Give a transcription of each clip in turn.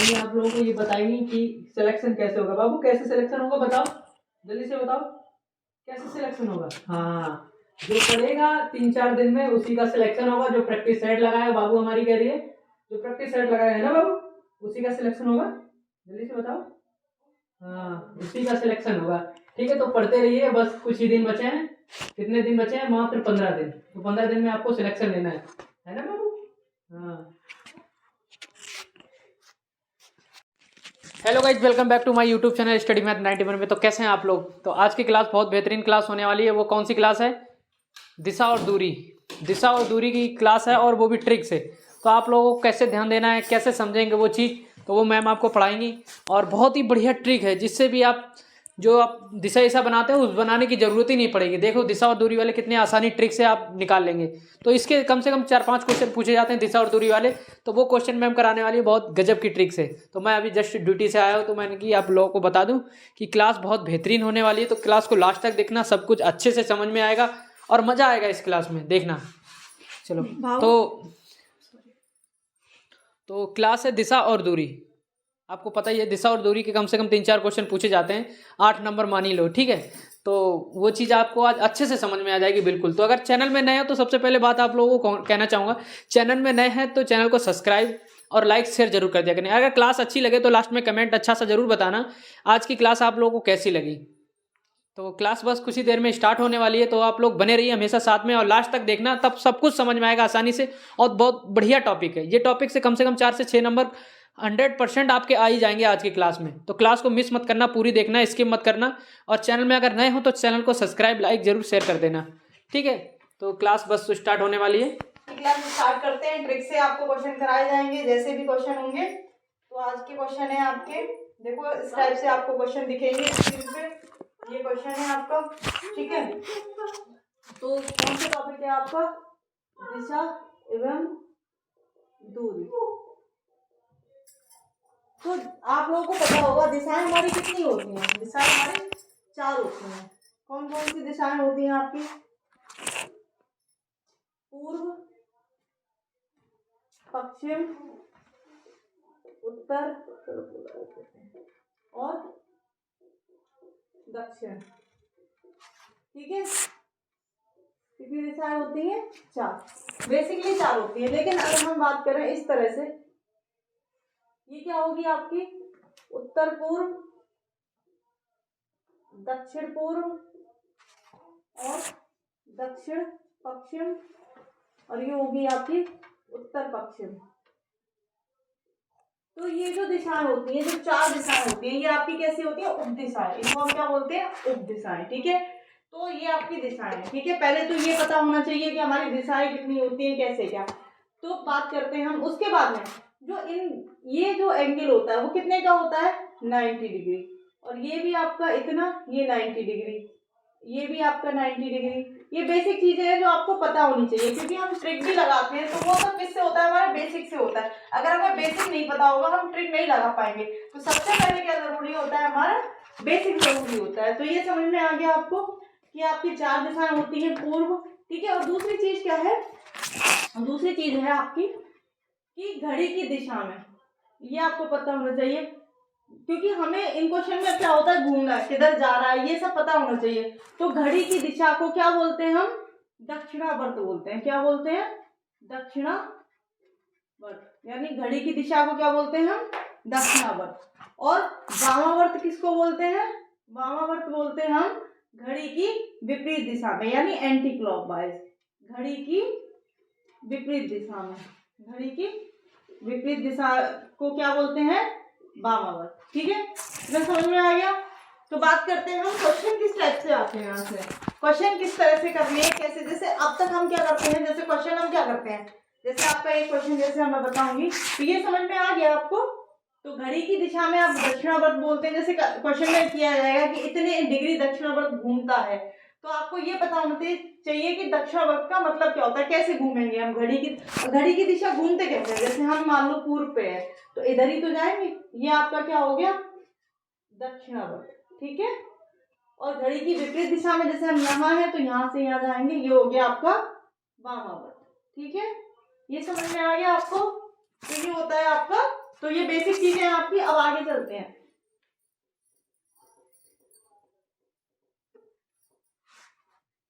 ये आप लोगों को ये बताएंगी कि सिलेक्शन कैसे होगा। बाबू कैसे सिलेक्शन होगा बताओ, जल्दी से बताओ कैसे सिलेक्शन होगा। हाँ, जो पढ़ेगा 3-4 दिन में उसी का सिलेक्शन होगा। जो प्रैक्टिस सेट लगाया बाबू हमारी कह रही है, जो प्रैक्टिस सेट लगाया है ना बाबू, उसी का सिलेक्शन होगा। जल्दी से बताओ। हाँ, उसी का सिलेक्शन होगा। ठीक है, तो पढ़ते रहिए, बस कुछ ही दिन बचे हैं। कितने दिन बचे हैं? मात्र 15 दिन। तो 15 दिन में आपको सिलेक्शन लेना है ना बाबू। हाँ, hello guys, welcome back to my YouTube channel study math 91 में। तो कैसे हैं आप लोग? तो आज की क्लास बहुत बेहतरीन क्लास होने वाली है। वो कौन सी क्लास है? दिशा और दूरी। दिशा और दूरी की क्लास है, और वो भी ट्रिक से। तो आप लोगों को कैसे ध्यान देना है, कैसे समझेंगे वो चीज़, तो वो मैम आपको पढ़ाएंगी। और बहुत ही बढ़िया ट्रिक है, जिससे भी आप जो आप दिशा ऐसा बनाते हो उस बनाने की जरूरत ही नहीं पड़ेगी। देखो दिशा और दूरी वाले कितने आसानी ट्रिक से आप निकाल लेंगे। तो इसके कम से कम 4-5 क्वेश्चन पूछे जाते हैं दिशा और दूरी वाले। तो वो क्वेश्चन मैम कराने वाली है बहुत गजब की ट्रिक से। तो मैं अभी जस्ट ड्यूटी से आया हूँ, तो मैंने कि आप लोगों को बता दूं कि क्लास बहुत बेहतरीन होने वाली है। तो क्लास को लास्ट तक देखना, सब कुछ अच्छे से समझ में आएगा और मजा आएगा इस क्लास में, देखना। चलो, तो क्लास है दिशा और दूरी। आपको पता ही है दिशा और दूरी के कम से कम 3-4 क्वेश्चन पूछे जाते हैं। 8 नंबर मान ही लो, ठीक है। तो वो चीज़ आपको आज अच्छे से समझ में आ जाएगी बिल्कुल। तो अगर चैनल में नए हो तो सबसे पहले बात आप लोगों को कहना चाहूँगा, चैनल में नए हैं तो चैनल को सब्सक्राइब और लाइक शेयर जरूर कर दिया करें। अगर क्लास अच्छी लगे तो लास्ट में कमेंट अच्छा सा जरूर बताना आज की क्लास आप लोगों को कैसी लगी। तो क्लास बस कुछ ही देर में स्टार्ट होने वाली है, तो आप लोग बने रहिए हमेशा साथ में और लास्ट तक देखना, तब सब कुछ समझ में आएगा आसानी से। और बहुत बढ़िया टॉपिक है ये। टॉपिक से कम 4 से 6 नंबर 100% आपके आ ही जाएंगे आज की क्लास में। तो क्लास को मिस मत करना, पूरी देखना, स्किप मत करना। और चैनल में अगर नए हो तो चैनल को सब्सक्राइब लाइक जरूर शेयर कर देना, ठीक है। तो क्लास बस स्टार्ट होने वाली है। क्लास स्टार्ट करते हैं। ट्रिक से आपको क्वेश्चन कराए जाएंगे, जैसे भी क्वेश्चन होंगे। तो आज के क्वेश्चन है आपके, देखो इस टाइप से आपको क्वेश्चन दिखेंगे स्क्रीन पे। ये क्वेश्चन है आपका, ठीक है। तो कौन सा टॉपिक है आपका? दिशा एवं दूरी। तो आप लोगों को पता होगा दिशाएं हमारी कितनी होती हैं? दिशाएं हमारी 4 होती हैं। कौन कौन सी दिशाएं होती हैं आपकी? पूर्व, पश्चिम, उत्तर और दक्षिण, ठीक है। कितनी दिशाएं होती हैं? 4। बेसिकली 4 होती है, लेकिन अगर हम बात करें इस तरह से, ये क्या होगी आपकी? उत्तर पूर्व, दक्षिण पूर्व और दक्षिण पश्चिम, और ये होगी आपकी उत्तर पश्चिम। तो ये जो दिशाएं होती हैं, जो 4 दिशाएं होती हैं, ये आपकी कैसी होती है? उप दिशाएं। इनको हम क्या बोलते हैं? उप दिशाएं, ठीक है। तो ये आपकी दिशाएं हैं, ठीक है। पहले तो ये पता होना चाहिए कि हमारी दिशाएं कितनी होती हैं, कैसे क्या। तो बात करते हैं हम उसके बाद में। जो ये जो एंगल होता है वो कितने का होता है? 90 डिग्री। और ये भी आपका इतना, ये 90 डिग्री, ये भी आपका 90 डिग्री। ये बेसिक चीजें हैं जो आपको पता होनी चाहिए, क्योंकि हम ट्रिक भी लगाते हैं तो वो सब किससे होता है? हमारे बेसिक से होता है। अगर हमें बेसिक नहीं पता होगा हम ट्रिक नहीं लगा पाएंगे। तो सबसे पहले क्या जरूरी होता है? हमारा बेसिक जरूरी होता है। तो ये समझ में आ गया आपको कि आपकी 4 दिशाएं होती है पूर्व, ठीक है। और दूसरी चीज क्या है? दूसरी चीज है आपकी कि घड़ी की दिशा में, ये आपको पता होना चाहिए, क्योंकि हमें इन क्वेश्चन में क्या होता है? घूमना, किधर जा रहा है, ये सब पता होना चाहिए। तो घड़ी की दिशा को क्या बोलते हैं हम? दक्षिणावर्त बोलते हैं। क्या बोलते हैं? दक्षिणावर्त। यानी घड़ी की दिशा को क्या बोलते हैं हम? दक्षिणावर्त। और वामावर्त किसको बोलते हैं? वामावर्त बोलते हैं हम घड़ी की विपरीत दिशा में, यानी एंटी क्लॉकवाइज। घड़ी की विपरीत दिशा में, घड़ी की विपरीत दिशा को क्या बोलते हैं? वामावर्त, ठीक है। इतना समझ में आ गया। तो बात करते हैं हम क्वेश्चन किस टाइप से आते हैं। यहाँ से क्वेश्चन किस तरह से करने हैं, कैसे। जैसे अब तक हम क्या करते हैं, जैसे क्वेश्चन हम क्या करते हैं, जैसे आपका एक क्वेश्चन जैसे मैं बताऊंगी, तो ये समझ में आ गया आपको। तो घड़ी की दिशा में आप दक्षिणावर्त बोलते हैं। जैसे क्वेश्चन में किया जाएगा कि इतने डिग्री दक्षिणावर्त घूमता है, तो आपको ये पता होना चाहिए कि दक्षिणावर्त का मतलब क्या होता है, कैसे घूमेंगे हम। घड़ी की दिशा घूमते कैसे हैं? जैसे हम मान लो पूर्व पे है तो इधर ही तो जाएंगे। ये आपका क्या हो गया? दक्षिणावर्त, ठीक है। और घड़ी की विपरीत दिशा में जैसे हम यहाँ है तो यहाँ से यहाँ जाएंगे, ये हो गया आपका वामावर्त, ठीक है। ये समझ में आ गया आपको? तो ये होता है आपका तो ये बेसिक चीजें हैं आपकी। अब आगे चलते हैं।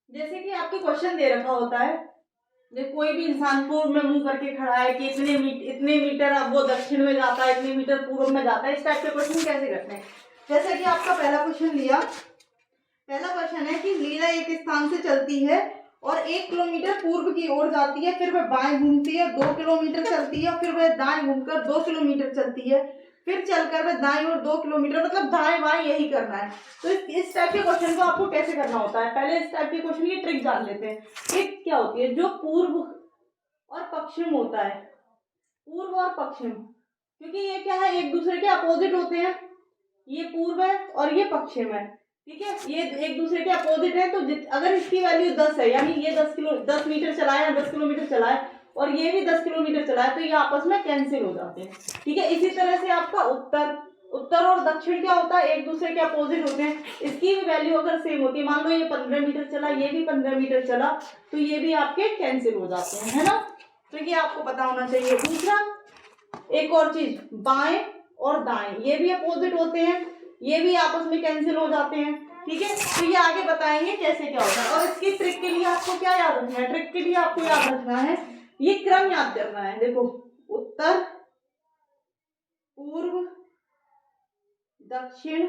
जैसे कि आपके क्वेश्चन दे रखा होता है, कोई भी इंसान पूर्व में मुंह करके खड़ा है कि इतने मीटर अब वो दक्षिण में जाता है, इतने मीटर पूर्व में जाता है, इस टाइप के क्वेश्चन कैसे करते हैं। जैसे कि आपका पहला क्वेश्चन लिया, पहला क्वेश्चन है कि लीला एक स्थान से चलती है और 1 किलोमीटर पूर्व की ओर जाती है, फिर वह बाएं घूमती है, 2 किलोमीटर चलती है, फिर वह दाएं घूमकर 2 किलोमीटर चलती है, फिर चलकर वह दाएं और 2 किलोमीटर, मतलब दाएं बाएं यही करना है। तो इस टाइप के क्वेश्चन को आपको कैसे करना होता है, पहले इस टाइप के क्वेश्चन की ट्रिक जान लेते हैं। ट्रिक क्या होती है, जो पूर्व और पश्चिम होता है, पूर्व और पश्चिम, क्योंकि ये क्या है, एक दूसरे के अपोजिट होते हैं, ये पूर्व है और ये पश्चिम है, ठीक है, ये एक दूसरे के अपोजिट है। तो अगर इसकी वैल्यू 10 है, यानी ये 10 मीटर चलाए, 10 किलोमीटर चलाए और ये भी 10 किलोमीटर चलाए, तो ये आपस में कैंसिल हो जाते हैं, ठीक है। इसी तरह से आपका उत्तर और दक्षिण क्या होता है, एक दूसरे के अपोजिट होते हैं, इसकी भी वैल्यू अगर सेम होती है, मान लो ये 15 मीटर चला, ये भी 15 मीटर चला, तो ये भी आपके कैंसिल हो जाते हैं, है ना। तो ये आपको पता होना चाहिए। दूसरा, एक और चीज, बाएं और दाएं ये भी अपोजिट होते हैं, ये भी आपस में कैंसिल हो जाते हैं, ठीक है। तो ये आगे बताएंगे कैसे क्या होता है। और इसकी ट्रिक के लिए आपको क्या याद रखना है, ट्रिक के लिए आपको याद रखना है, ये क्रम याद करना है। देखो, उत्तर, पूर्व, दक्षिण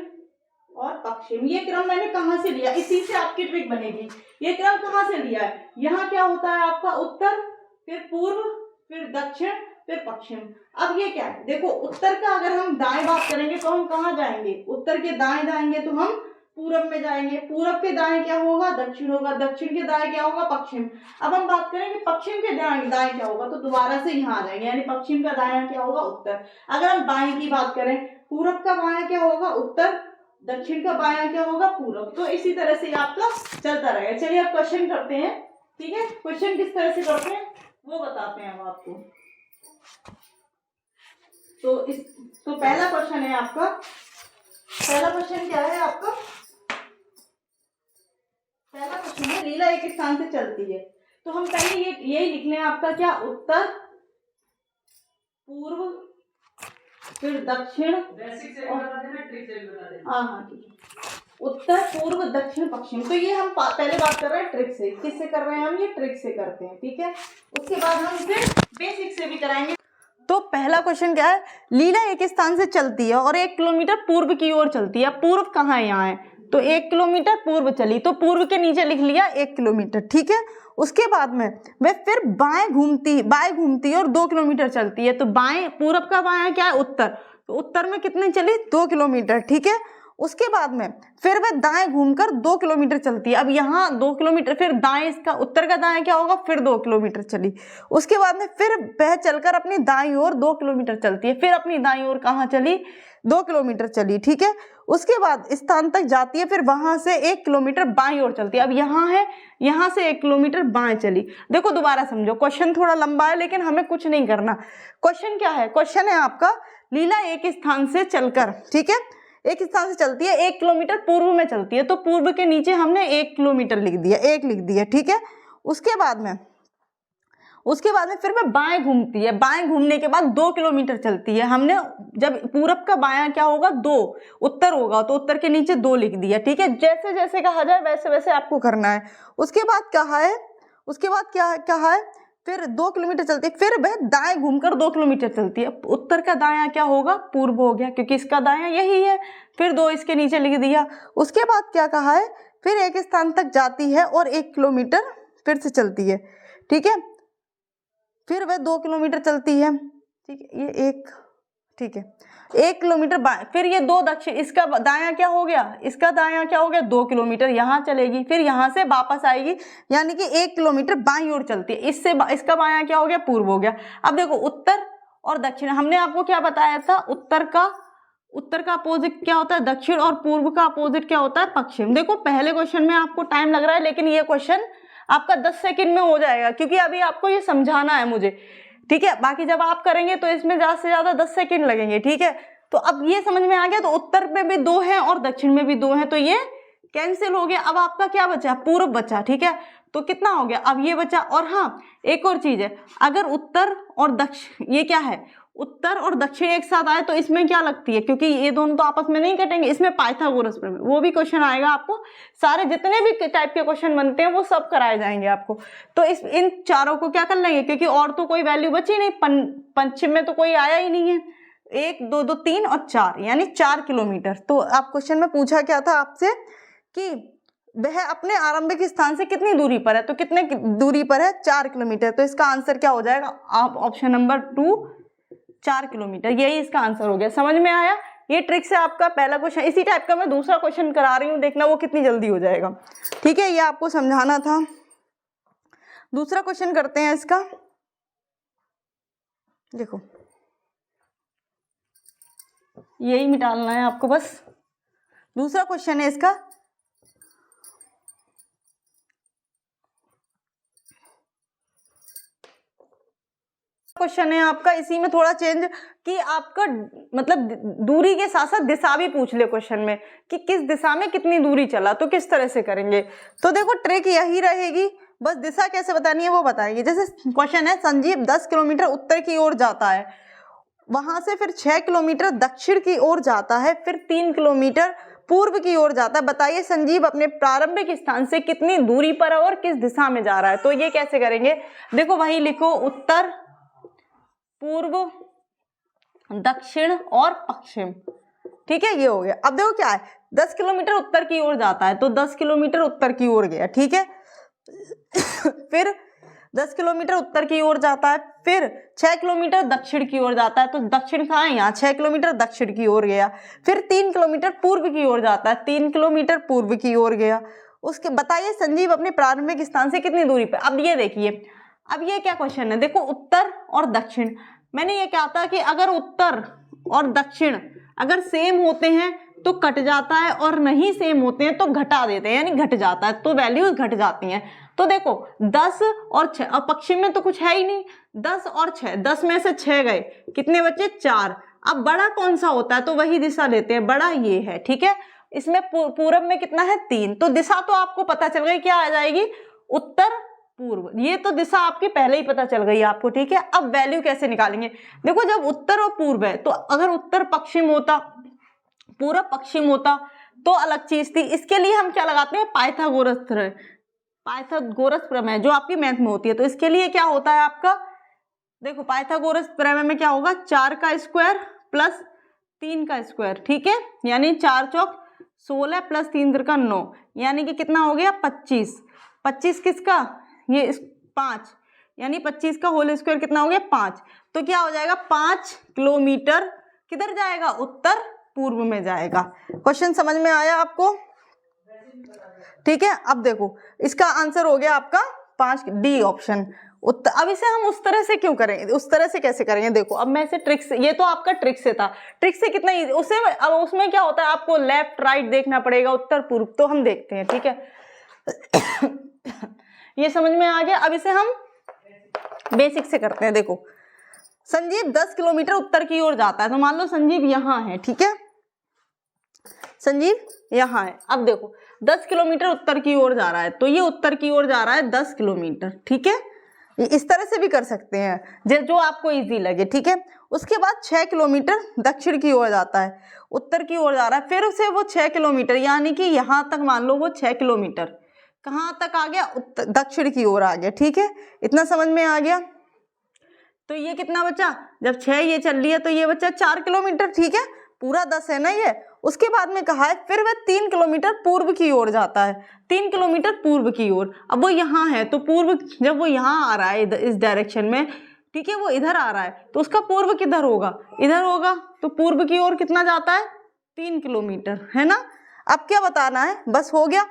और पश्चिम, ये क्रम मैंने कहाँ से लिया, इसी से आपकी ट्रिक बनेगी। ये क्रम कहाँ से लिया है, यहाँ क्या होता है आपका उत्तर, फिर पूर्व, फिर दक्षिण, फिर पश्चिम। अब ये क्या है, देखो उत्तर का अगर हम दाएं बात करेंगे तो हम कहाँ जाएंगे, उत्तर के दाएं जाएंगे तो हम पूरब में जाएंगे, पूरब के दाएं क्या होगा, दक्षिण होगा, दक्षिण के दाएं क्या होगा, पश्चिम। अब हम बात करेंगे पश्चिम के दाएं क्या होगा, तो दोबारा से यहाँ आ जाएंगे, यानी पश्चिम का दायां क्या होगा, उत्तर। अगर हम बाएं की बात करें, पूरब का बायां क्या होगा, उत्तर, दक्षिण का बायां क्या होगा, पूरब। तो इसी तरह से आपका चलता रहेगा। चलिए अब क्वेश्चन करते हैं, ठीक है। क्वेश्चन किस तरह से करते हैं वो बताते हैं हम आपको। तो पहला क्वेश्चन है आपका, पहला क्वेश्चन क्या है आपका, पहला क्वेश्चन है लीला एक स्थान से चलती है। तो हम पहले यही लिख लें आपका क्या, उत्तर, पूर्व, फिर दक्षिण, हाँ ठीक है, उत्तर, पूर्व, दक्षिण, पश्चिम। तो ये हम पहले बात कर रहे हैं ट्रिक से, किससे कर रहे हैं हम, ये ट्रिक से करते हैं, ठीक है। उसके बाद हम फिर बेसिक से भी कराएंगे। तो पहला क्वेश्चन क्या है, लीला एक स्थान से चलती है और 1 किलोमीटर पूर्व की ओर चलती है। पूर्व कहाँ है, यहाँ है, तो 1 किलोमीटर पूर्व चली, तो पूर्व के नीचे लिख लिया 1 किलोमीटर, ठीक है। उसके बाद में वह फिर बाएं घूमती है और 2 किलोमीटर चलती है। तो बाएं, पूरब का बायां क्या है, उत्तर, तो उत्तर में कितने चली, 2 किलोमीटर, ठीक है। उसके बाद में फिर वह दाएं घूमकर 2 किलोमीटर चलती है। अब यहाँ 2 किलोमीटर, फिर दाएं, इसका उत्तर का दाएं क्या होगा, फिर 2 किलोमीटर चली। उसके बाद में फिर वह चलकर अपनी दाईं ओर 2 किलोमीटर चलती है, फिर अपनी दाईं ओर कहाँ चली, 2 किलोमीटर चली, ठीक है। उसके बाद स्थान तक जाती है, फिर वहां से 1 किलोमीटर बाईं ओर चलती है। अब यहाँ है, यहाँ से 1 किलोमीटर बाएं चली। देखो दोबारा समझो, क्वेश्चन थोड़ा लंबा है लेकिन हमें कुछ नहीं करना। क्वेश्चन क्या है, क्वेश्चन है आपका लीला एक स्थान से चलकर, ठीक है, एक स्थान से चलती है, 1 किलोमीटर पूर्व में चलती है। तो पूर्व के नीचे हमने 1 किलोमीटर लिख दिया, 1 लिख दिया, ठीक है। उसके बाद में फिर वह बाएं घूमती है, बाएं घूमने के बाद 2 किलोमीटर चलती है। हमने जब पूरब का बायां क्या होगा, 2, उत्तर होगा, तो उत्तर के नीचे 2 लिख दिया, ठीक है। जैसे जैसे कहा जाए वैसे वैसे आपको करना है। उसके बाद कहा है, उसके बाद क्या कहा है, फिर 2 किलोमीटर चलती है, फिर वह दाएं घूमकर 2 किलोमीटर चलती है। उत्तर का दायां क्या होगा, पूर्व हो गया, क्योंकि इसका दायां यही है, फिर 2 इसके नीचे लिख दिया। उसके बाद क्या कहा है, फिर एक स्थान तक जाती है और 1 किलोमीटर फिर से चलती है, ठीक है। फिर वह 2 किलोमीटर चलती है, ठीक है, ये 1, ठीक है, 1 किलोमीटर बाएं, फिर ये 2 दक्षिण, इसका दायां क्या हो गया, इसका दायां क्या हो गया, 2 किलोमीटर यहाँ चलेगी, फिर यहाँ से वापस आएगी, यानी कि 1 किलोमीटर बाईं ओर चलती है। इससे इसका बायां क्या हो गया, पूर्व हो गया। अब देखो उत्तर और दक्षिण, हमने आपको क्या बताया था, उत्तर का अपोजिट क्या होता है, दक्षिण, और पूर्व का अपोजिट क्या होता है, पश्चिम। देखो पहले क्वेश्चन में आपको टाइम लग रहा है, लेकिन ये क्वेश्चन आपका 10 सेकंड में हो जाएगा, क्योंकि अभी आपको ये समझाना है मुझे, ठीक है। बाकी जब आप करेंगे तो इसमें ज्यादा से ज्यादा 10 सेकंड लगेंगे, ठीक है। तो अब ये समझ में आ गया, तो उत्तर में भी 2 हैं और दक्षिण में भी 2 हैं, तो ये कैंसिल हो गया। अब आपका क्या बचा, पूर्व बचा, ठीक है। तो कितना हो गया, अब ये बचा। और हाँ, एक और चीज है, अगर उत्तर और दक्षिण, ये क्या है, उत्तर और दक्षिण एक साथ आए तो इसमें क्या लगती है, क्योंकि ये दोनों तो आपस में नहीं कटेंगे, इसमें पाइथागोरस प्रमेय, वो भी क्वेश्चन आएगा आपको। सारे जितने भी टाइप के क्वेश्चन बनते हैं वो सब कराए जाएंगे आपको। तो इन चारों को क्या कर लेंगे, क्योंकि और तो कोई वैल्यू बची नहीं, पश्चिम में तो कोई आया ही नहीं है। 1 2 2 3 और 4 यानी 4 किलोमीटर। तो आप क्वेश्चन में पूछा क्या था आपसे कि वह अपने आरंभिक स्थान से कितनी दूरी पर है, तो कितने दूरी पर है, 4 किलोमीटर। तो इसका आंसर क्या हो जाएगा, आप ऑप्शन नंबर 2 4 किलोमीटर, यही इसका आंसर हो गया। समझ में आया, ये ट्रिक से आपका पहला क्वेश्चन। इसी टाइप का मैं दूसरा क्वेश्चन करा रही हूँ, देखना वो कितनी जल्दी हो जाएगा। ठीक है, ये आपको समझाना था। दूसरा क्वेश्चन करते हैं इसका। देखो यही मिटाना है आपको बस। दूसरा क्वेश्चन है इसका, क्वेश्चन है आपका इसी में थोड़ा चेंज कि आपका मतलब दूरी के साथ साथ दिशा भी पूछ ले क्वेश्चन में कि किस दिशा में कितनी दूरी चला, तो किस तरह से करेंगे। तो देखो ट्रिक यही रहेगी, बस दिशा कैसे बतानी है वो बताएंगे। जैसे क्वेश्चन है, संजीव 10 किलोमीटर उत्तर की ओर जाता है, वहां से फिर 6 किलोमीटर दक्षिण की ओर जाता है, फिर 3 किलोमीटर पूर्व की ओर जाता है। बताइए संजीव अपने प्रारंभिक स्थान से कितनी दूरी पर है और किस दिशा में जा रहा है। तो ये कैसे करेंगे, देखो वही लिखो, उत्तर, पूर्व, दक्षिण और पश्चिम। ठीक है, ये हो गया। अब देखो क्या है, 10 किलोमीटर उत्तर की ओर जाता है तो 10 किलोमीटर उत्तर की ओर गया। ठीक है, फिर 10 किलोमीटर उत्तर की ओर जाता है, फिर 6 किलोमीटर दक्षिण की ओर जाता है, तो दक्षिण कहाँ है, यहाँ 6 किलोमीटर दक्षिण की ओर गया। फिर 3 किलोमीटर पूर्व की ओर जाता है, 3 किलोमीटर पूर्व की ओर गया। उसके बताइए संजीव अपने प्रारंभिक स्थान से कितनी दूरी पर। अब ये देखिए, अब ये क्या क्वेश्चन है, देखो उत्तर और दक्षिण। मैंने ये कहा था कि अगर उत्तर और दक्षिण अगर सेम होते हैं तो कट जाता है, और नहीं सेम होते हैं तो घटा देते हैं, यानी घट जाता है, तो वैल्यूज घट जाती हैं। तो देखो 10 और 6, अब पश्चिम में तो कुछ है ही नहीं, 10 और 6, 10 में से 6 गए, कितने बचे, 4। अब बड़ा कौन सा होता है, तो वही दिशा लेते हैं, बड़ा ये है। ठीक है, इसमें पूरब में कितना है, 3, तो दिशा तो आपको पता चल गई, क्या आ जाएगी, उत्तर पूर्व। ये तो दिशा आपकी पहले ही पता चल गई आपको। ठीक है, अब वैल्यू कैसे निकालेंगे, देखो जब उत्तर और पूर्व है तो अगर उत्तर पश्चिम होता, पूरा पश्चिम होता तो अलग चीज थी। इसके लिए हम क्या लगाते हैं, पाइथागोरस प्रमेय, जो आपकी मैथ में होती है। तो इसके लिए क्या होता है आपका, देखो पाइथागोरस प्रमेय में क्या होगा, 4 का स्क्वायर प्लस 3 का स्क्वायर। ठीक है, यानी 4 चौक 16 प्लस 3 त्रिका 9, यानी कि कितना हो गया, 25। 25 किसका, ये 5, यानी 25 का होल स्क्वायर कितना हो गया, 5। तो क्या हो जाएगा, 5 किलोमीटर किधर जाएगा, उत्तर पूर्व में जाएगा। क्वेश्चन समझ में आया आपको। ठीक है, अब देखो इसका आंसर हो गया आपका 5, डी ऑप्शन उत्तर। अब इसे हम उस तरह से क्यों करेंगे, उस तरह से कैसे करेंगे, देखो अब मैं इसे ट्रिक से, ये तो आपका ट्रिक से था, ट्रिक से कितना इजी, उसे अब उसमें क्या होता है, आपको लेफ्ट राइट देखना पड़ेगा, उत्तर पूर्व। तो हम देखते हैं। ठीक है, ये समझ में आ गया। अब इसे हम बेसिक से करते हैं। देखो संजीव 10 किलोमीटर उत्तर की ओर जाता है, तो मान लो संजीव यहाँ है। ठीक है, संजीव यहाँ है। अब देखो 10 किलोमीटर उत्तर की ओर जा रहा है, तो ये उत्तर की ओर जा रहा है 10 किलोमीटर। ठीक है, इस तरह से भी कर सकते हैं जो आपको इजी लगे। ठीक है, उसके बाद 6 किलोमीटर दक्षिण की ओर जाता है, उत्तर की ओर जा रहा है, फिर उसे वो 6 किलोमीटर, यानी कि यहाँ तक मान लो वो 6 किलोमीटर कहाँ तक आ गया, दक्षिण की ओर आ गया। ठीक है, इतना समझ में आ गया। तो ये कितना बचा, जब 6 ये चल रही है तो ये बचा 4 किलोमीटर। ठीक है, पूरा 10 है ना ये। उसके बाद में कहा है फिर वह 3 किलोमीटर पूर्व की ओर जाता है, 3 किलोमीटर पूर्व की ओर। अब वो यहाँ है तो पूर्व, जब वो यहाँ आ रहा है इस डायरेक्शन में, ठीक है, वो इधर आ रहा है तो उसका पूर्व किधर होगा, इधर होगा। तो पूर्व की ओर कितना जाता है, 3 किलोमीटर, है ना। अब क्या बताना है, बस हो गया।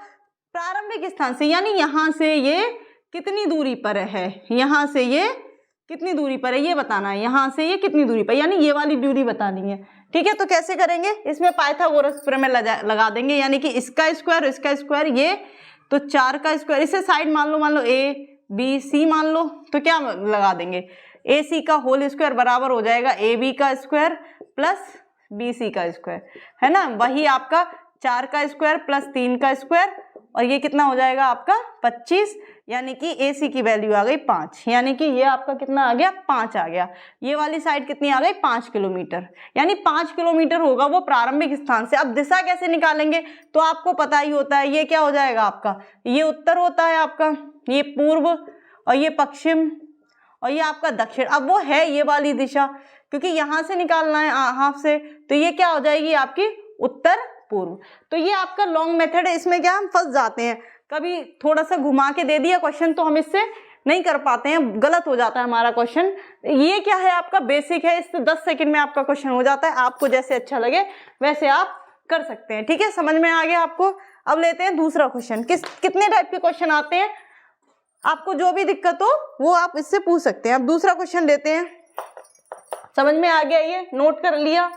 प्रारंभिक स्थान से, यानी यहाँ से ये कितनी दूरी पर है, यहाँ से ये कितनी दूरी पर है ये बताना है, यहाँ से ये कितनी दूरी पर, यानी ये वाली दूरी बतानी है। ठीक है, तो कैसे करेंगे, इसमें पाइथागोरस प्रमेय लगा देंगे, यानी कि इसका स्क्वायर ये, तो 4 का स्क्वायर, इसे साइड मान लो ए बी सी मान लो, तो क्या लगा देंगे, ए सी का होल स्क्वायर बराबर हो जाएगा ए बी का स्क्वायर प्लस बी सी का स्क्वायर, है ना। वही आपका 4 का स्क्वायर प्लस 3 का स्क्वायर और ये कितना हो जाएगा आपका 25, यानी कि AC की वैल्यू आ गई 5, यानी कि ये आपका कितना आ गया 5 आ गया। ये वाली साइड कितनी आ गई 5 किलोमीटर, यानी 5 किलोमीटर होगा वो प्रारंभिक स्थान से। अब दिशा कैसे निकालेंगे, तो आपको पता ही होता है, ये क्या हो जाएगा आपका, ये उत्तर होता है आपका, ये पूर्व और ये पश्चिम और ये आपका दक्षिण। अब वो है ये वाली दिशा, क्योंकि यहाँ से निकालना है हाफ से, तो ये क्या हो जाएगी आपकी उत्तर पूर्व। तो ये आपका लॉन्ग मेथड है, इसमें क्या हम फंस जाते हैं, कभी थोड़ा सा घुमा के दे दिया क्वेश्चन तो हम इससे नहीं कर पाते हैं, गलत हो जाता है हमारा क्वेश्चन। ये क्या है आपका बेसिक है, इससे 10 सेकंड में आपका क्वेश्चन हो जाता है, आपको जैसे अच्छा लगे वैसे आप कर सकते हैं। ठीक है, समझ में आ गया आपको। अब लेते हैं दूसरा क्वेश्चन। कितने टाइप के क्वेश्चन आते हैं, आपको जो भी दिक्कत हो वो आप इससे पूछ सकते हैं। अब दूसरा क्वेश्चन लेते हैं, समझ में आ गया, ये नोट कर लिया।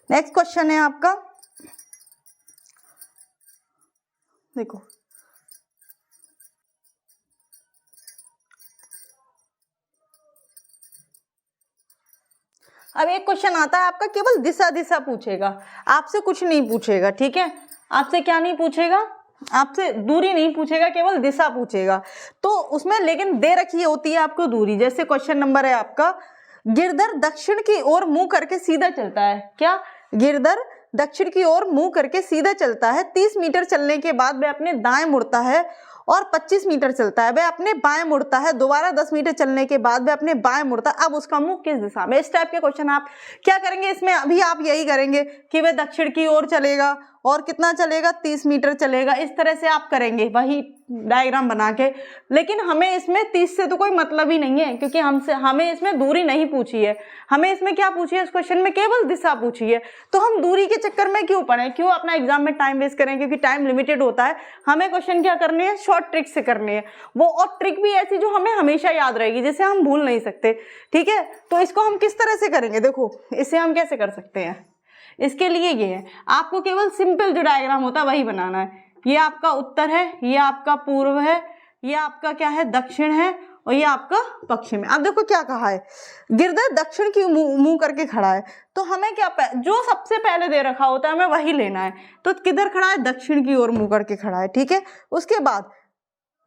नेक्स्ट क्वेश्चन है आपका, देखो अब एक क्वेश्चन आता है आपका, केवल दिशा पूछेगा, आपसे कुछ नहीं पूछेगा। ठीक है, आपसे क्या नहीं पूछेगा, आपसे दूरी नहीं पूछेगा, केवल दिशा पूछेगा। तो उसमें लेकिन दे रखी होती है आपको दूरी। जैसे क्वेश्चन नंबर है आपका, गिरधर दक्षिण की ओर मुंह करके सीधा चलता है। क्या, गिरधर दक्षिण की ओर मुंह करके सीधा चलता है, 30 मीटर चलने के बाद वह अपने दाएं मुड़ता है और 25 मीटर चलता है, वह अपने बाएं मुड़ता है, दोबारा 10 मीटर चलने के बाद वह अपने बाएं मुड़ता है, अब उसका मुंह किस दिशा में। इस टाइप के क्वेश्चन आप क्या करेंगे, इसमें अभी आप यही करेंगे कि वह दक्षिण की ओर चलेगा और कितना चलेगा 30 मीटर चलेगा, इस तरह से आप करेंगे वही डायग्राम बना के। लेकिन हमें इसमें 30 से तो कोई मतलब ही नहीं है, क्योंकि हमें इसमें दूरी नहीं पूछी है, हमें इसमें क्या पूछी है, इस क्वेश्चन में केवल दिशा पूछी है। तो हम दूरी के चक्कर में क्यों पड़े, क्यों अपना एग्जाम में टाइम वेस्ट करें, क्योंकि टाइम लिमिटेड होता है। हमें क्वेश्चन क्या करने हैं, शॉर्ट ट्रिक से करने हैं वो, और ट्रिक भी ऐसी जो हमें हमेशा याद रहेगी, जिसे हम भूल नहीं सकते। ठीक है, तो इसको हम किस तरह से करेंगे, देखो इसे हम कैसे कर सकते हैं। इसके लिए ये है, आपको केवल सिंपल जो डायग्राम होता है वही बनाना है। ये आपका उत्तर है, ये आपका पूर्व है, ये आपका क्या है दक्षिण है, और ये आपका पश्चिम है। अब देखो क्या कहा है, गिरधर दक्षिण की मुंह करके खड़ा है, तो हमें क्या जो सबसे पहले दे रखा होता है हमें वही लेना है। तो किधर खड़ा है, दक्षिण की ओर मुंह करके खड़ा है। ठीक है, उसके बाद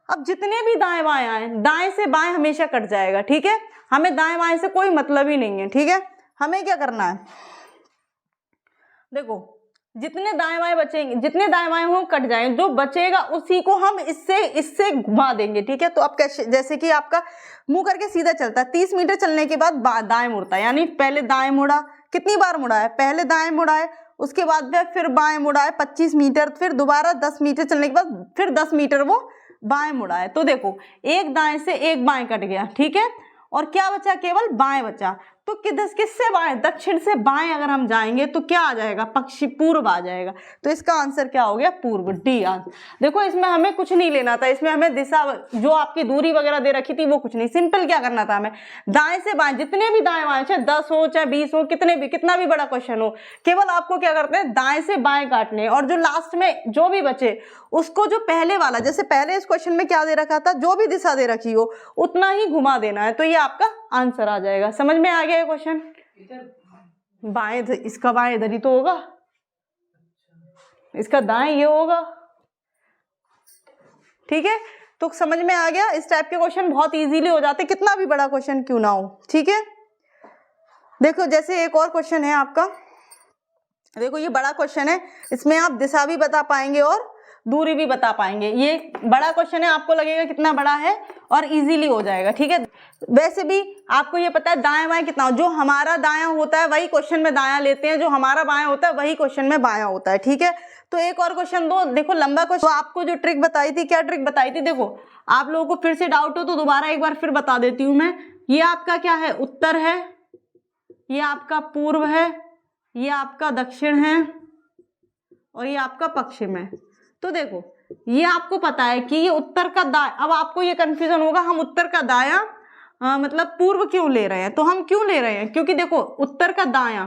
अब जितने भी दाएं बाएं आए, दाएं से बाएं हमेशा कट जाएगा। ठीक है, हमें दाएं बाएं से कोई मतलब ही नहीं है। ठीक है, हमें क्या करना है, देखो जितने दाएं बाएं बचेंगे, जितने दाएं बाएं हो कट जाएंगे, जो बचेगा उसी को हम इससे घुमा देंगे। ठीक है, तो अब कैसे, जैसे कि आपका मुंह करके सीधा चलता है, 30 मीटर चलने के बाद दाएं मुड़ता है, यानी पहले दाएं मुड़ा, कितनी बार मुड़ा है, पहले दाएं मुड़ा है, उसके बाद फिर बाएं मुड़ा है 25 मीटर, फिर दोबारा 10 मीटर चलने के बाद फिर 10 मीटर वो बाएं मुड़ा है। तो देखो एक दाएं से एक बाएं कट गया। ठीक है, और क्या बचा, केवल बाएं बचा। तो किससे बाएं, दक्षिण से बाएं अगर हम जाएंगे तो क्या आ जाएगा, पश्चिम पूर्व आ जाएगा। तो इसका आंसर क्या हो गया, पूर्व, डी आंसर। देखो इसमें हमें कुछ नहीं लेना था, इसमें हमें दिशा, जो आपकी दूरी वगैरह दे रखी थी वो कुछ नहीं, सिंपल क्या करना था हमें, दाएं से बाएं, जितने भी दाएं बाएं, चाहे 10 हो चाहे 20 हो, कितना भी बड़ा क्वेश्चन हो, केवल आपको क्या करते हैं, दाएं से बाएं काटने, और जो लास्ट में जो भी बचे उसको, जो पहले वाला, जैसे पहले इस क्वेश्चन में क्या दे रखा था, जो भी दिशा दे रखी हो उतना ही घुमा देना है। तो ये आपका आंसर आ जाएगा। समझ में आ गया ये क्वेश्चन, बाएं, इसका बाएं इधर ही तो होगा, इसका दाएं ये होगा। ठीक है, तो समझ में आ गया। इस टाइप के क्वेश्चन बहुत इजीली हो जाते, कितना भी बड़ा क्वेश्चन क्यों ना हो। ठीक है, देखो जैसे एक और क्वेश्चन है आपका, देखो ये बड़ा क्वेश्चन है, इसमें आप दिशा भी बता पाएंगे और दूरी भी बता पाएंगे। ये बड़ा क्वेश्चन है, आपको लगेगा कितना बड़ा है और इजीली हो जाएगा। ठीक है, वैसे भी आपको ये पता है दाएं बाएं कितना, जो हमारा दायां होता है वही क्वेश्चन में दायां लेते हैं, जो हमारा बायां होता है वही क्वेश्चन में बायां होता है। ठीक है, तो एक और क्वेश्चन दो, देखो लंबा क्वेश्चन। तो आपको जो ट्रिक बताई थी, क्या ट्रिक बताई थी, देखो आप लोगों को फिर से डाउट हो तो दोबारा एक बार फिर बता देती हूँ मैं। ये आपका क्या है, उत्तर है, ये आपका पूर्व है, ये आपका दक्षिण है, और ये आपका पश्चिम है। तो देखो ये आपको पता है कि ये उत्तर का दाया, अब आपको ये कंफ्यूजन होगा हम उत्तर का दाया मतलब पूर्व क्यों ले रहे हैं। तो हम क्यों ले रहे हैं, क्योंकि देखो उत्तर का दाया,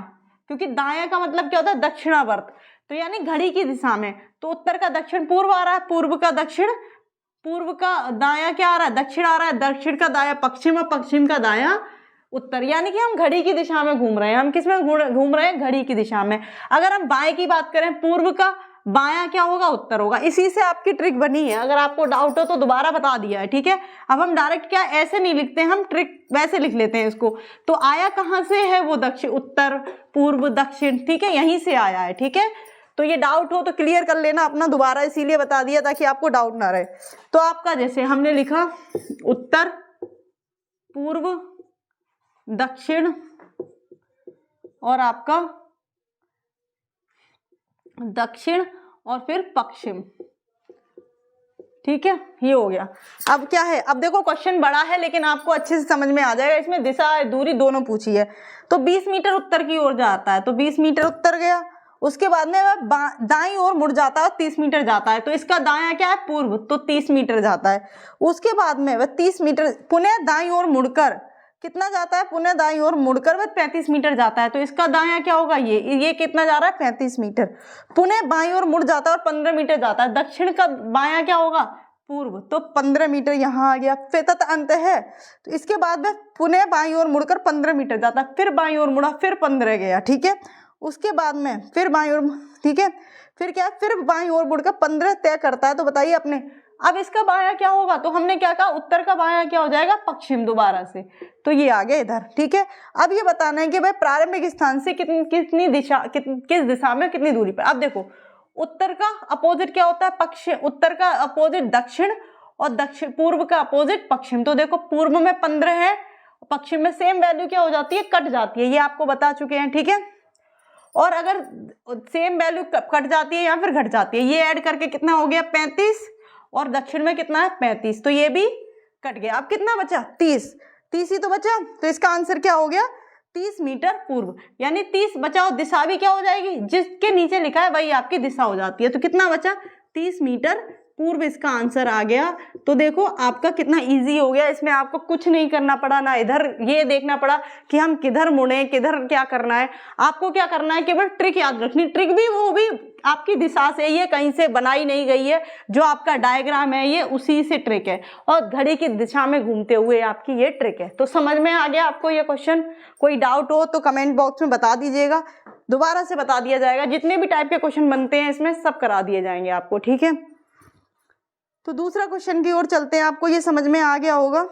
क्योंकि दाया का मतलब क्या होता है, दक्षिणावर्त, तो यानी घड़ी की दिशा में। तो उत्तर का दक्षिण पूर्व आ रहा है, पूर्व का दक्षिण, पूर्व का दाया क्या आ रहा है, दक्षिण आ रहा है, दक्षिण का दाया पश्चिम, और पश्चिम का दाया उत्तर, यानी कि हम घड़ी की दिशा में घूम रहे हैं। हम किस में घूम रहे हैं? घड़ी की दिशा में। अगर हम बाएं की बात करें, पूर्व का बायां क्या होगा? उत्तर होगा। इसी से आपकी ट्रिक बनी है, अगर आपको डाउट हो तो दोबारा बता दिया है, ठीक है। अब हम डायरेक्ट क्या ऐसे नहीं लिखते, हम ट्रिक वैसे लिख लेते हैं इसको। तो आया कहाँ से है? वो दक्षिण, उत्तर, पूर्व, दक्षिण, ठीक है, यहीं से आया है, ठीक है। तो ये डाउट हो तो क्लियर कर लेना अपना, दोबारा इसीलिए बता दिया ताकि आपको डाउट ना रहे। तो आपका जैसे हमने लिखा उत्तर, पूर्व, दक्षिण और आपका दक्षिण और फिर पश्चिम, ठीक है, ये हो गया। अब क्या है, अब देखो क्वेश्चन बड़ा है लेकिन आपको अच्छे से समझ में आ जाएगा। इसमें दिशा दूरी दोनों पूछी है। तो 20 मीटर उत्तर की ओर जाता है, तो 20 मीटर उत्तर गया। उसके बाद में वह दाईं ओर मुड़ जाता है, 30 मीटर जाता है। तो इसका दायां क्या है? पूर्व, तो 30 मीटर जाता है। उसके बाद में वह 30 मीटर पुनः दाईं ओर मुड़कर कितना जाता है? पुनः दाईं ओर मुड़कर वह 35 मीटर जाता है। तो इसका दायां क्या होगा? ये कितना जा रहा है? 35 मीटर। पुनः बाईं ओर मुड़ जाता है और 15 मीटर जाता है। दक्षिण का बायां क्या होगा? पूर्व, तो 15 मीटर यहाँ आ गया। फिर तत अंत है, तो इसके बाद वह पुनः बाईं ओर मुड़कर 15 मीटर जाता है। फिर बाईं ओर मुड़ा, फिर 15 गया, ठीक है। उसके बाद में फिर बाईं ओर, ठीक है, फिर क्या? फिर बाईं ओर मुड़कर 15 तय करता है। तो बताइए अपने, अब इसका बायां क्या होगा? तो हमने क्या कहा? उत्तर का बायां क्या हो जाएगा? पश्चिम, दोबारा से। तो ये आ गया इधर, ठीक है। अब ये बताना है कि भाई प्रारंभिक स्थान से कितनी दिशा, किस दिशा में कितनी दूरी पर। अब देखो, उत्तर का अपोजिट क्या होता है? पश्चिम। उत्तर का अपोजिट दक्षिण और दक्षिण, पूर्व का अपोजिट पश्चिम। तो देखो, पूर्व में 15 है, पश्चिम में सेम वैल्यू क्या हो जाती है? कट जाती है। ये आपको बता चुके हैं, ठीक है। और अगर सेम वैल्यू कट जाती है या फिर घट जाती है, ये ऐड करके कितना हो गया? 35, और दक्षिण में कितना है? 35। तो ये भी कट गया। अब कितना बचा? 30 ही तो बचा। तो इसका आंसर क्या हो गया? 30 मीटर पूर्व, यानी 30 बचा और दिशा भी क्या हो जाएगी? जिसके नीचे लिखा है वही आपकी दिशा हो जाती है। तो कितना बचा? 30 मीटर पूर्व इसका आंसर आ गया। तो देखो आपका कितना इजी हो गया, इसमें आपको कुछ नहीं करना पड़ा, ना इधर ये देखना पड़ा कि हम किधर मुड़े, किधर क्या करना है। आपको क्या करना है? केवल ट्रिक याद रखनी। ट्रिक भी वो भी आपकी दिशा से, ये कहीं से बनाई नहीं गई है। जो आपका डायग्राम है ये उसी से ट्रिक है, और घड़ी की दिशा में घूमते हुए आपकी ये ट्रिक है। तो समझ में आ गया आपको ये क्वेश्चन? कोई डाउट हो तो कमेंट बॉक्स में बता दीजिएगा, दोबारा से बता दिया जाएगा। जितने भी टाइप के क्वेश्चन बनते हैं इसमें सब करा दिए जाएंगे आपको, ठीक है। तो दूसरा क्वेश्चन की ओर चलते हैं। आपको ये समझ में आ गया होगा,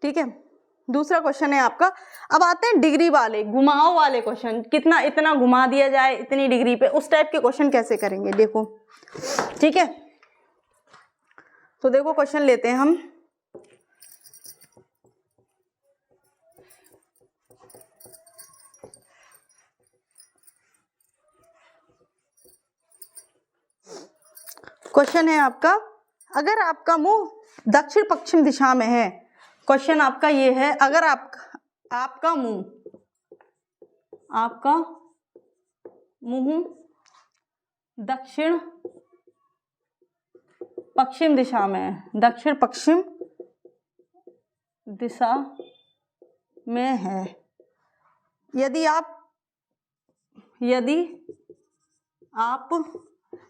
ठीक है। दूसरा क्वेश्चन है आपका, अब आते हैं डिग्री वाले, घुमाव वाले क्वेश्चन। कितना, इतना घुमा दिया जाए इतनी डिग्री पे, उस टाइप के क्वेश्चन कैसे करेंगे देखो, ठीक है। तो देखो क्वेश्चन लेते हैं हम। क्वेश्चन है आपका, अगर आपका मुंह दक्षिण पश्चिम दिशा में है। क्वेश्चन आपका ये है, अगर आपका मुंह दक्षिण पश्चिम दिशा में है, दक्षिण पश्चिम दिशा में है। यदि आप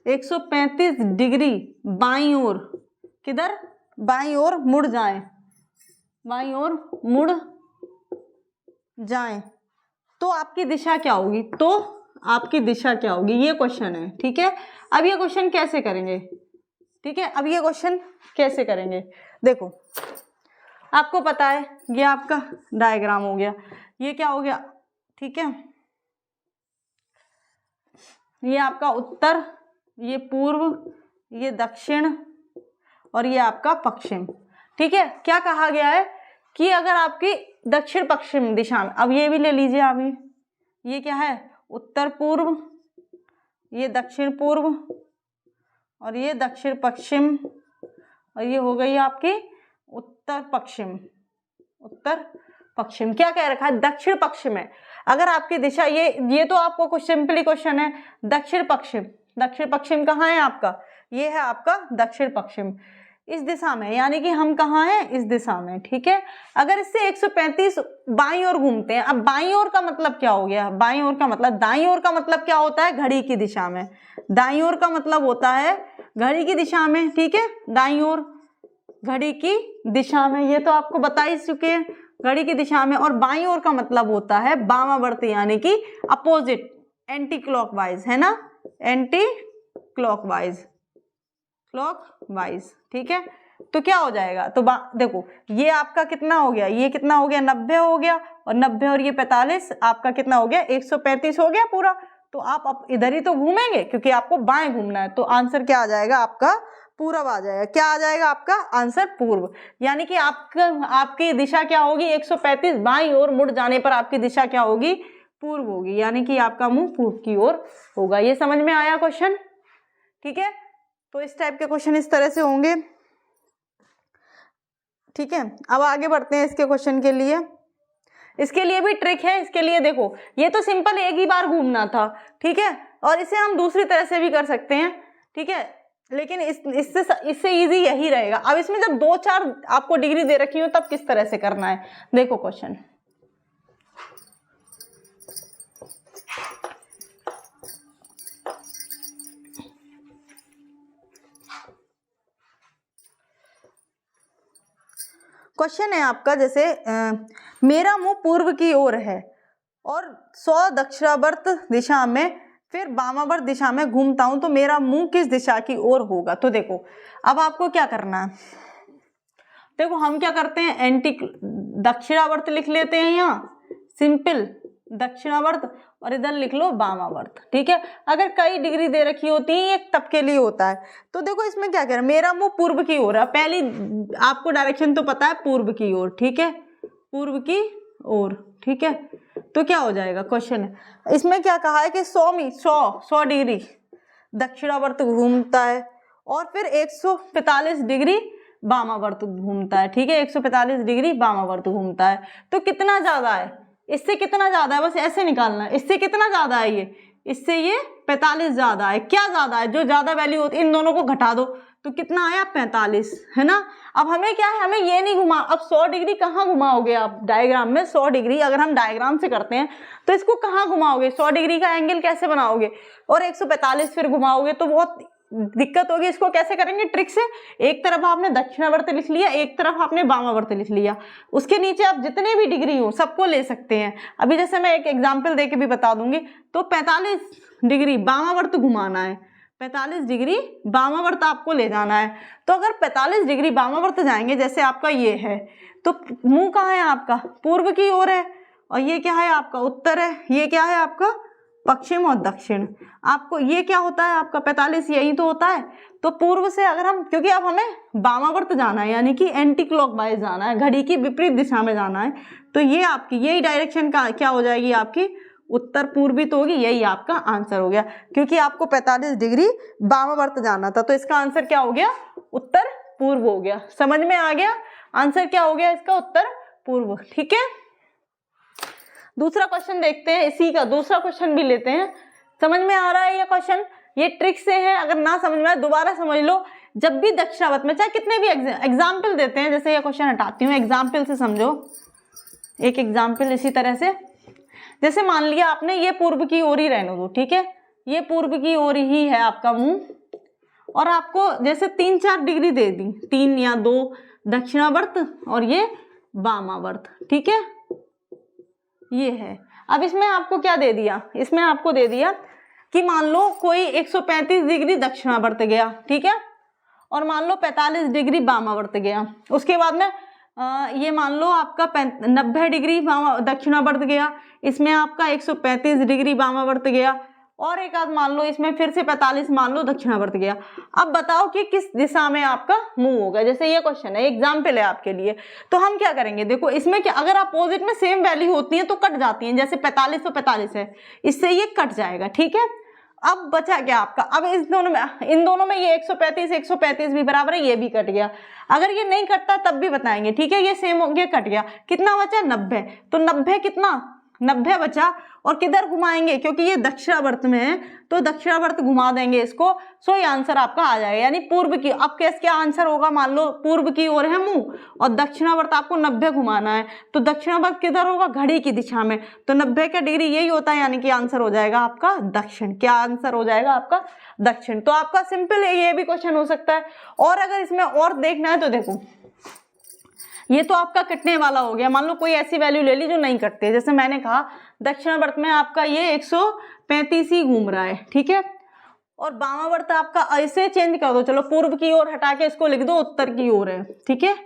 135 डिग्री बाईं ओर, किधर? बाईं ओर मुड़ जाएं, बाईं ओर मुड़ जाएं, तो आपकी दिशा क्या होगी? तो आपकी दिशा क्या होगी? ये क्वेश्चन है, ठीक है। अब ये क्वेश्चन कैसे करेंगे, ठीक है। अब ये क्वेश्चन कैसे करेंगे देखो, आपको पता है ये आपका डायग्राम हो गया, ये क्या हो गया, ठीक है। ये आपका उत्तर, ये पूर्व, ये दक्षिण और ये आपका पश्चिम, ठीक है। क्या कहा गया है कि अगर आपकी दक्षिण पश्चिम दिशा में, अब ये भी ले लीजिए आप, ये क्या है? उत्तर पूर्व, ये दक्षिण पूर्व और ये दक्षिण पश्चिम, और ये हो गई आपकी उत्तर पश्चिम। उत्तर पश्चिम क्या कह रखा है? दक्षिण पश्चिम है। अगर आपकी दिशा ये तो आपको कुछ सिंपली क्वेश्चन है, दक्षिण पश्चिम। दक्षिण पश्चिम कहाँ है आपका? ये है आपका दक्षिण पश्चिम, इस दिशा में, यानी कि हम कहाँ हैं? इस दिशा में, ठीक है। अगर इससे 135 बाईं ओर घूमते हैं, अब बाईं ओर का मतलब क्या हो गया? बाईं ओर का मतलब, दाईं ओर का मतलब क्या होता है? घड़ी की दिशा में। दाईं ओर का मतलब होता है घड़ी की दिशा में, ठीक है। दाईं ओर घड़ी की दिशा में, ये तो आपको बता ही चुके हैं। घड़ी की दिशा में, और बाईं ओर का मतलब होता है वामावर्त यानी कि अपोजिट, एंटी क्लॉकवाइज, है ना, एंटी क्लॉकवाइज, क्लॉकवाइज, ठीक है। तो क्या हो जाएगा, तो देखो ये आपका कितना हो गया, ये कितना हो गया 90 हो गया, और 90 और ये 45 आपका कितना हो गया 135 हो गया पूरा। तो आप इधर ही तो घूमेंगे क्योंकि आपको बाएं घूमना है, तो आंसर क्या आ जाएगा आपका पूर्व आ जाएगा। क्या आ जाएगा आपका आंसर पूर्व, यानी कि आपकी दिशा क्या होगी 135, बाईं ओर मुड़ जाने पर आपकी दिशा क्या होगी पूर्व होगी, यानी कि आपका मुंह पूर्व की ओर होगा। ये समझ में आया क्वेश्चन, ठीक है। तो इस टाइप के क्वेश्चन इस तरह से होंगे, ठीक है। अब आगे बढ़ते हैं इसके क्वेश्चन के लिए। इसके लिए भी ट्रिक है, इसके लिए देखो ये तो सिंपल एक ही बार घूमना था, ठीक है, और इसे हम दूसरी तरह से भी कर सकते हैं, ठीक है, लेकिन इससे इजी यही रहेगा। अब इसमें जब 2-4 आपको डिग्री दे रखी हो तब किस तरह से करना है, देखो क्वेश्चन। क्वेश्चन है आपका जैसे मेरा मुंह पूर्व की ओर है और 100 दक्षिणावर्त दिशा में फिर वामावर्त दिशा में घूमता हूं, तो मेरा मुंह किस दिशा की ओर होगा। तो देखो अब आपको क्या करना है, देखो हम क्या करते हैं एंटी दक्षिणावर्त लिख लेते हैं, यहाँ सिंपल दक्षिणावर्त, और इधर लिख लो वामावर्त, ठीक है। अगर कई डिग्री दे रखी होती है एक तब के लिए होता है। तो देखो इसमें क्या कह रहा है, मेरा मुंह पूर्व की ओर है, पहली आपको डायरेक्शन तो पता है पूर्व की ओर, ठीक है, पूर्व की ओर, ठीक है। तो क्या हो जाएगा क्वेश्चन है, इसमें क्या कहा है कि 100 डिग्री दक्षिणावर्त घूमता है और फिर 145 डिग्री वामावर्त घूमता है, ठीक है, 145 डिग्री वामावर्त घूमता है। तो कितना ज्यादा है, इससे कितना ज्यादा है, बस ऐसे निकालना है, इससे कितना ज्यादा है, ये इससे ये 45 ज्यादा है। क्या ज्यादा है, जो ज्यादा वैल्यू होती है इन दोनों को घटा दो तो कितना आया 45, है ना। अब हमें क्या है, हमें ये नहीं घुमा, अब 100 डिग्री कहाँ घुमाओगे आप डायग्राम में, 100 डिग्री अगर हम डायग्राम से करते हैं तो इसको कहाँ घुमाओगे, 100 डिग्री का एंगल कैसे बनाओगे, और 145 फिर घुमाओगे तो बहुत दिक्कत होगी। इसको कैसे करेंगे ट्रिक से, एक तरफ आपने दक्षिणावर्त लिख लिया, एक तरफ आपने वामावर्त लिख लिया, उसके नीचे आप जितने भी डिग्री हो सबको ले सकते हैं। अभी जैसे मैं एक एग्जांपल देके भी बता दूंगी, तो 45 डिग्री वामावर्त घुमाना है, 45 डिग्री वामावर्त आपको ले जाना है। तो अगर 45 डिग्री वामावर्त जाएंगे, जैसे आपका ये है, तो मुंह कहाँ है आपका पूर्व की ओर है, और ये क्या है आपका उत्तर है, ये क्या है आपका पश्चिम और दक्षिण। आपको ये क्या होता है आपका 45 यही तो होता है। तो पूर्व से अगर हम, क्योंकि अब हमें वामावर्त जाना है यानी कि एंटी क्लॉकवाइज जाना है, घड़ी की विपरीत दिशा में जाना है, तो ये आपकी यही डायरेक्शन का क्या हो जाएगी आपकी उत्तर पूर्वी तो होगी, यही आपका आंसर हो गया, क्योंकि आपको 45 डिग्री वामावर्त जाना था। तो इसका आंसर क्या हो गया उत्तर पूर्व हो गया। समझ में आ गया, आंसर क्या हो गया इसका उत्तर पूर्व, ठीक है। दूसरा क्वेश्चन देखते हैं, इसी का दूसरा क्वेश्चन भी लेते हैं। समझ में आ रहा है ये क्वेश्चन, ये ट्रिक से है, अगर ना समझ में आए दोबारा समझ लो। जब भी दक्षिणावर्त में चाहे कितने भी एग्जाम्पल देते हैं, जैसे ये क्वेश्चन हटाती हूँ, एग्जाम्पल से समझो, एक एग्जाम्पल इसी तरह से, जैसे मान लिया आपने ये पूर्व की ओर ही रहने दो, ठीक है, ये पूर्व की ओर ही है आपका मुंह, और आपको जैसे 3-4 डिग्री दे दी, 3 या 2 दक्षिणावर्त और ये वामावर्त, ठीक है, ये है। अब इसमें आपको क्या दे दिया, इसमें आपको दे दिया कि मान लो कोई 135 डिग्री दक्षिणावर्त गया, ठीक है, और मान लो 45 डिग्री वामावर्त गया। उसके बाद में ये मान लो आपका 90 डिग्री दक्षिणावर्त गया, इसमें आपका 135 डिग्री वामावर्त गया, और एक आध मान लो इसमें फिर से 45 मान लो दक्षिणावर्त गया। अब बताओ कि किस दिशा में आपका मुंह होगा। जैसे ये क्वेश्चन है, एग्जाम्पल है आपके लिए, तो हम क्या करेंगे, देखो इसमें क्या, अगर अपोजिट में सेम वैल्यू होती है तो कट जाती हैं, जैसे 45 तो 45 है, इससे ये कट जाएगा, ठीक है। अब बचा क्या आपका, अब इन दोनों में ये 135 भी बराबर है, ये भी कट गया। अगर ये नहीं कटता तब भी बताएंगे, ठीक है, ये सेम हो गया, कट गया, कितना बचा 90, तो 90 कितना 90 बचा, और किधर घुमाएंगे, क्योंकि ये दक्षिणावर्त में है तो दक्षिणावर्त घुमा देंगे इसको, सो ये आंसर आपका आ जाएगा, यानी पूर्व की। अब कैसे क्या आंसर होगा, मान लो पूर्व की ओर है मुंह और दक्षिणावर्त आपको 90 घुमाना है, तो दक्षिणावर्त किधर होगा घड़ी की दिशा में, तो 90 का डिग्री यही होता है, यानी कि आंसर हो जाएगा आपका दक्षिण। क्या आंसर हो जाएगा आपका दक्षिण। तो आपका सिंपल ये भी क्वेश्चन हो सकता है। और अगर इसमें और देखना है तो देखो, ये तो आपका कटने वाला हो गया। मान लो कोई ऐसी वैल्यू ले ली जो नहीं कटती है, जैसे मैंने कहा दक्षिणावर्त में आपका ये 135 ही घूम रहा है, ठीक है। और वामावर्त आपका ऐसे चेंज कर दो, चलो पूर्व की ओर हटा के इसको लिख दो उत्तर की ओर है, ठीक है,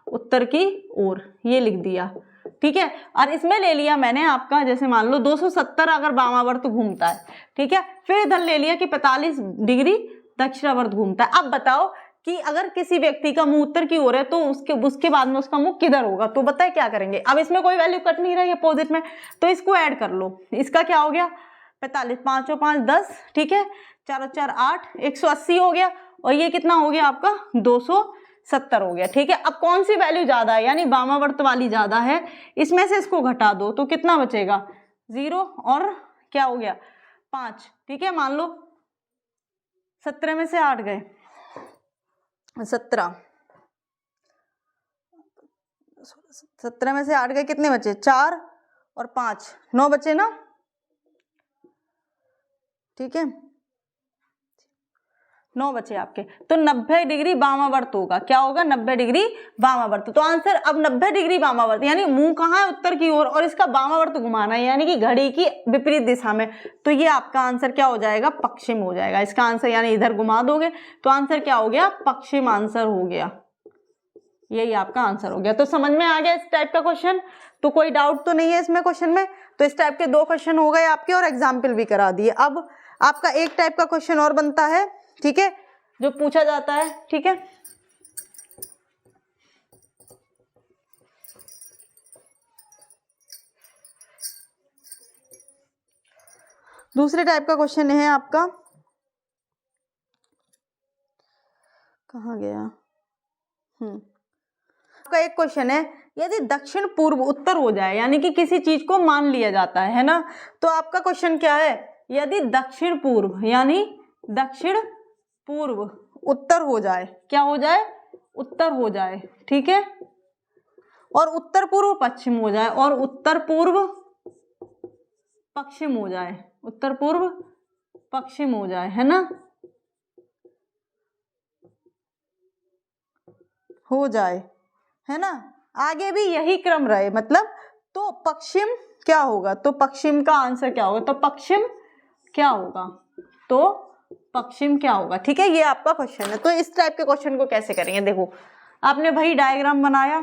उत्तर की ओर ये लिख दिया, ठीक है। और इसमें ले लिया मैंने आपका, जैसे मान लो 270 अगर वामावर्त घूमता है, ठीक है, फिर इधर ले लिया कि 45 डिग्री दक्षिणावर्त घूमता है। अब बताओ कि अगर किसी व्यक्ति का मुंह उत्तर की ओर है तो उसके बाद में उसका मुंह किधर होगा, तो बताए क्या करेंगे। अब इसमें कोई वैल्यू कट नहीं रही है अपोजिट में, तो इसको ऐड कर लो। इसका क्या हो गया 45, 5 और 5 10, ठीक है, 4 और 4 8, 180 हो गया। और ये कितना हो गया आपका 270 हो गया, ठीक है। अब कौन सी वैल्यू ज्यादा है, यानी वामावर्त वाली ज्यादा है, इसमें से इसको घटा दो तो कितना बचेगा 0 और क्या हो गया 5, ठीक है। मान लो 17 में से 8 गए 17 में से 8 गए, कितने बचे 4 और 5 9 बचे ना, ठीक है, 9 बचे आपके। तो 90 डिग्री वामावर्त होगा, क्या होगा 90 डिग्री वामावर्त। तो आंसर अब 90 डिग्री वामावर्त, यानी मुंह कहाँ है उत्तर की ओर और इसका वामावर्त घुमाना है, यानी कि घड़ी की विपरीत दिशा में। तो ये आपका आंसर क्या हो जाएगा पश्चिम हो जाएगा। इसका आंसर यानी इधर घुमा दोगे तो आंसर क्या हो गया पश्चिम आंसर हो गया, यही आपका आंसर हो गया। तो समझ में आ गया इस टाइप का क्वेश्चन, तो कोई डाउट तो नहीं है इसमें क्वेश्चन में। तो इस टाइप के 2 क्वेश्चन हो गए आपके और एग्जाम्पल भी करा दिए। अब आपका एक टाइप का क्वेश्चन और बनता है, ठीक है, जो पूछा जाता है, ठीक है, दूसरे टाइप का क्वेश्चन है आपका, कहाँ गया, आपका एक क्वेश्चन है, यदि दक्षिण पूर्व उत्तर हो जाए, यानी कि किसी चीज को मान लिया जाता है ना, तो आपका क्वेश्चन क्या है, यदि दक्षिण पूर्व यानी दक्षिण पूर्व उत्तर हो जाए, क्या हो जाए उत्तर हो जाए, ठीक है, और उत्तर पूर्व पश्चिम हो जाए, और उत्तर पूर्व पश्चिम हो जाए, उत्तर पूर्व पश्चिम हो जाए, है ना, हो जाए, है ना, आगे भी यही क्रम रहे, मतलब तो पश्चिम क्या होगा, तो पश्चिम का आंसर क्या होगा, तो पश्चिम क्या होगा, तो पश्चिम क्या होगा, ठीक है। ये आपका क्वेश्चन है। तो इस टाइप के क्वेश्चन को कैसे करेंगे, देखो आपने भाई डायग्राम बनाया,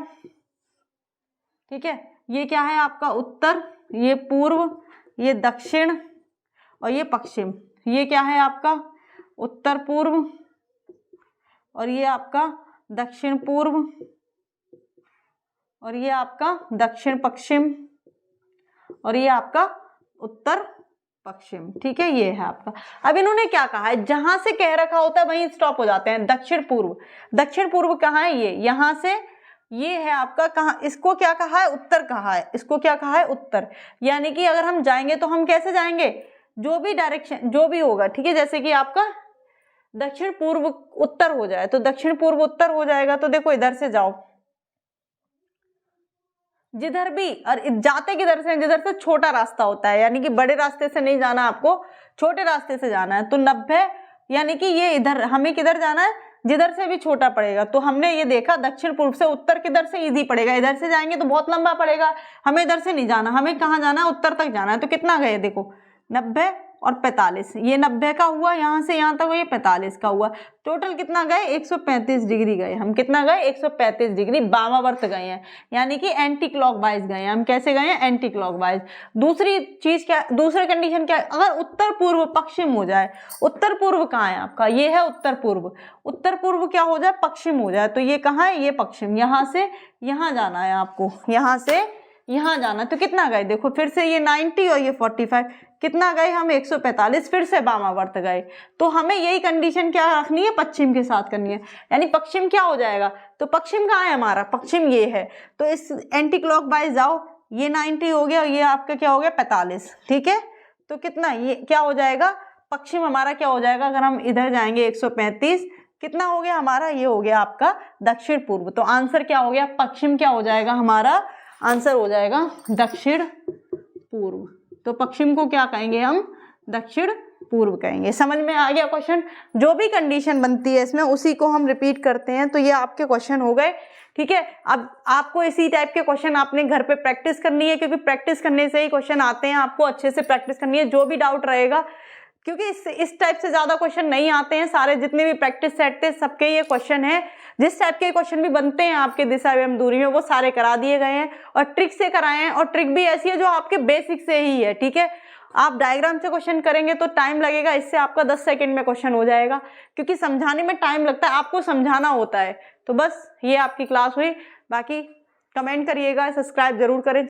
ठीक है, ये क्या है आपका उत्तर, ये पूर्व, ये दक्षिण और ये पश्चिम, ये क्या है आपका उत्तर पूर्व और ये आपका दक्षिण पूर्व और ये आपका दक्षिण पश्चिम और ये आपका उत्तर पश्चिम, ठीक है, ये है आपका। अब इन्होंने क्या कहा है, जहां से कह रखा होता है वहीं स्टॉप हो जाते हैं। दक्षिण पूर्व, दक्षिण पूर्व कहाँ है, ये यहां से, ये है आपका कहाँ, इसको क्या कहा है उत्तर कहा है, इसको क्या कहा है उत्तर, यानी कि अगर हम जाएंगे तो हम कैसे जाएंगे, जो भी डायरेक्शन जो भी होगा, ठीक है, जैसे कि आपका दक्षिण पूर्व उत्तर हो जाए तो दक्षिण पूर्व उत्तर हो जाएगा। तो देखो इधर से जाओ, जिधर भी, और जाते किधर से, जिधर से छोटा रास्ता होता है, यानी कि बड़े रास्ते से नहीं जाना आपको, छोटे रास्ते से जाना है। तो 90 यानी कि ये इधर, हमें किधर जाना है, जिधर से भी छोटा पड़ेगा। तो हमने ये देखा दक्षिण पूर्व से उत्तर किधर से इजी पड़ेगा, इधर से जाएंगे तो बहुत लंबा पड़ेगा, हमें इधर से नहीं जाना, हमें कहाँ जाना है उत्तर तक जाना है। तो कितना गए देखो 90 और 45, ये 90 का हुआ, यहाँ से यहाँ तक ये 45 का हुआ, टोटल कितना गए 135 डिग्री गए हम, कितना गए 135 डिग्री वामावर्त गए हैं, यानी कि एंटी क्लॉकवाइज गए हैं हम। कैसे गए हैं एंटी क्लॉकवाइज। दूसरी चीज क्या, दूसरी कंडीशन क्या है, अगर उत्तर पूर्व पश्चिम हो जाए, उत्तर पूर्व कहाँ है आपका, ये है उत्तर पूर्व, उत्तर पूर्व क्या हो जाए पश्चिम हो जाए, तो ये कहाँ है ये पश्चिम, यहाँ से यहाँ जाना है आपको, यहाँ से यहाँ जाना। तो कितना गए देखो, फिर से ये 90 और ये 45, कितना गए हम 145, फिर से वामावर्त गए। तो हमें यही कंडीशन क्या रखनी है, पश्चिम के साथ करनी है, यानी पश्चिम क्या हो जाएगा, तो पश्चिम कहाँ है हमारा, पश्चिम ये है। तो इस एंटी क्लॉकवाइज जाओ, ये 90 हो गया और ये आपका क्या हो गया 45, ठीक है। तो कितना ये क्या हो जाएगा, पश्चिम हमारा क्या हो जाएगा, अगर हम इधर जाएंगे 135, कितना हो गया हमारा, ये हो गया आपका दक्षिण पूर्व। तो आंसर क्या हो गया, पश्चिम क्या हो जाएगा हमारा, आंसर हो जाएगा दक्षिण पूर्व। तो पश्चिम को क्या कहेंगे हम, दक्षिण पूर्व कहेंगे। समझ में आ गया क्वेश्चन? जो भी कंडीशन बनती है इसमें उसी को हम रिपीट करते हैं। तो ये आपके क्वेश्चन हो गए, ठीक है। अब आपको इसी टाइप के क्वेश्चन आपने घर पे प्रैक्टिस करनी है, क्योंकि प्रैक्टिस करने से ही क्वेश्चन आते हैं। आपको अच्छे से प्रैक्टिस करनी है। जो भी डाउट रहेगा, क्योंकि इस टाइप से ज्यादा क्वेश्चन नहीं आते हैं, सारे जितने भी प्रैक्टिस सेट थे सबके ये क्वेश्चन है। जिस टाइप के क्वेश्चन भी बनते हैं आपके दिशा एवं दूरी में वो सारे करा दिए गए हैं और ट्रिक से कराए हैं। और ट्रिक भी ऐसी है जो आपके बेसिक से ही है, ठीक है। आप डायग्राम से क्वेश्चन करेंगे तो टाइम लगेगा, इससे आपका 10 सेकंड में क्वेश्चन हो जाएगा, क्योंकि समझाने में टाइम लगता है, आपको समझाना होता है। तो बस ये आपकी क्लास हुई। बाकी कमेंट करिएगा, सब्सक्राइब जरूर करें।